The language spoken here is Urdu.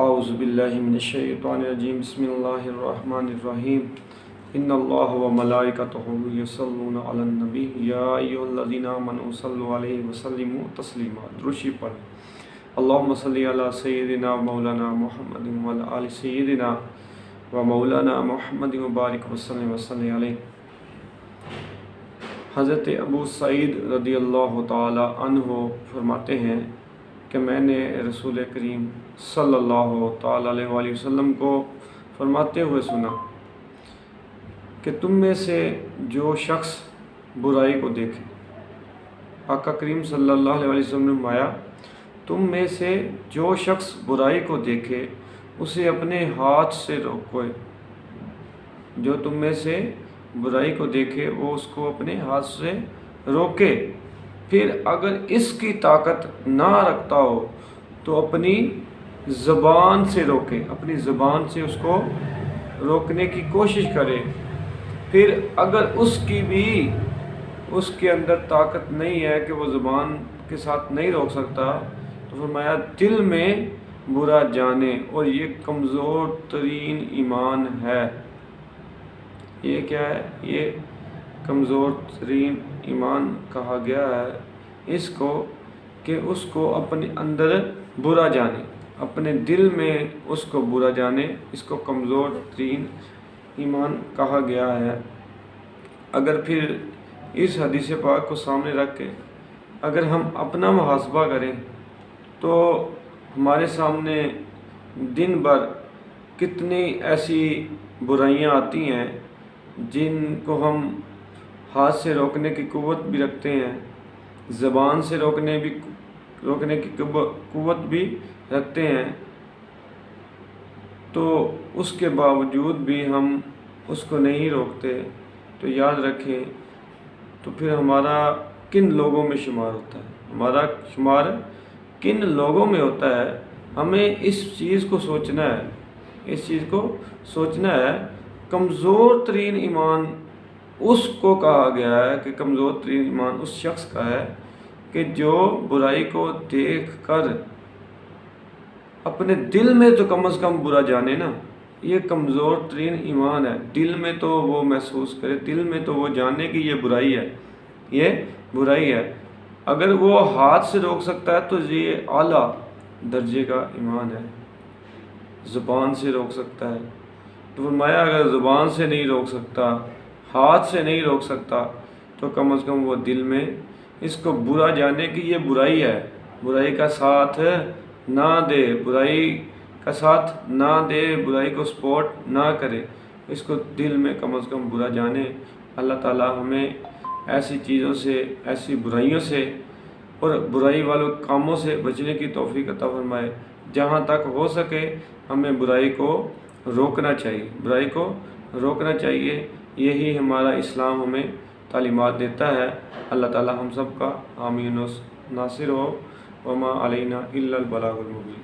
اعوذ باللہ من الشیطان الرجیم بسم اللہ الرحمن الرحیم ان اللہ و ملائکتہ یصلون علی النبی یا ایھا الذین آمنوا صلوا علیہ وسلموا تسلیما۔ درود پڑھیں۔ اللہم صلی علی سیدنا و مولانا محمد و علی آل سیدنا و مولانا محمد وبارک وسلم علیہ۔ حضرت ابو سعید رضی اللہ تعالی عنہ فرماتے ہیں کہ میں نے رسول کریم صلی اللہ تعالی علیہ وآلہ وسلم کو فرماتے ہوئے سنا کہ تم میں سے جو شخص برائی کو دیکھے، آقا کریم صلی اللہ علیہ وآلہ وسلم نے فرمایا تم میں سے جو شخص برائی کو دیکھے اسے اپنے ہاتھ سے روکے۔ جو تم میں سے برائی کو دیکھے وہ اس کو اپنے ہاتھ سے روکے، پھر اگر اس کی طاقت نہ رکھتا ہو تو اپنی زبان سے روکے، اپنی زبان سے اس کو روکنے کی کوشش کرے۔ پھر اگر اس کی بھی اس کے اندر طاقت نہیں ہے کہ وہ زبان کے ساتھ نہیں روک سکتا تو فرمایا دل میں برا جانے، اور یہ کمزور ترین ایمان ہے۔ یہ کیا ہے؟ یہ کمزور ترین ایمان کہا گیا ہے اس کو کہ اس کو اپنے اندر برا جانے، اپنے دل میں اس کو برا جانے، اس کو کمزور ترین ایمان کہا گیا ہے۔ اگر پھر اس حدیث پاک کو سامنے رکھ کے اگر ہم اپنا محاسبہ کریں تو ہمارے سامنے دن بھر کتنی ایسی برائیاں آتی ہیں جن کو ہم ہاتھ سے روکنے کی قوت بھی رکھتے ہیں، زبان سے روکنے کی قوت بھی رکھتے ہیں، تو اس کے باوجود بھی ہم اس کو نہیں روکتے تو یاد رکھیں تو پھر ہمارا کن لوگوں میں شمار ہوتا ہے، ہمارا شمار کن لوگوں میں ہوتا ہے۔ ہمیں اس چیز کو سوچنا ہے۔ کمزور ترین ایمان اس کو کہا گیا ہے کہ کمزور ترین ایمان اس شخص کا ہے کہ جو برائی کو دیکھ کر اپنے دل میں تو کم از کم برا جانے نا۔ یہ کمزور ترین ایمان ہے۔ دل میں تو وہ محسوس کرے، دل میں تو وہ جانے کہ یہ برائی ہے۔ اگر وہ ہاتھ سے روک سکتا ہے تو یہ اعلیٰ درجے کا ایمان ہے۔ زبان سے روک سکتا ہے تو فرمایا اگر زبان سے نہیں روک سکتا، ہاتھ سے نہیں روک سکتا تو کم از کم وہ دل میں اس کو برا جانے کہ یہ برائی ہے، برائی کا ساتھ نہ دے، برائی کو سپورٹ نہ کرے، اس کو دل میں کم از کم برا جانے۔ اللہ تعالی ہمیں ایسی چیزوں سے، ایسی برائیوں سے اور برائی والوں کاموں سے بچنے کی توفیق عطا فرمائے۔ جہاں تک ہو سکے ہمیں برائی کو روکنا چاہیے، یہی ہمارا اسلام ہمیں تعلیمات دیتا ہے۔ اللہ تعالی ہم سب کا حامی و ناصر ہو۔ وما علینا الا البلاغ المبین۔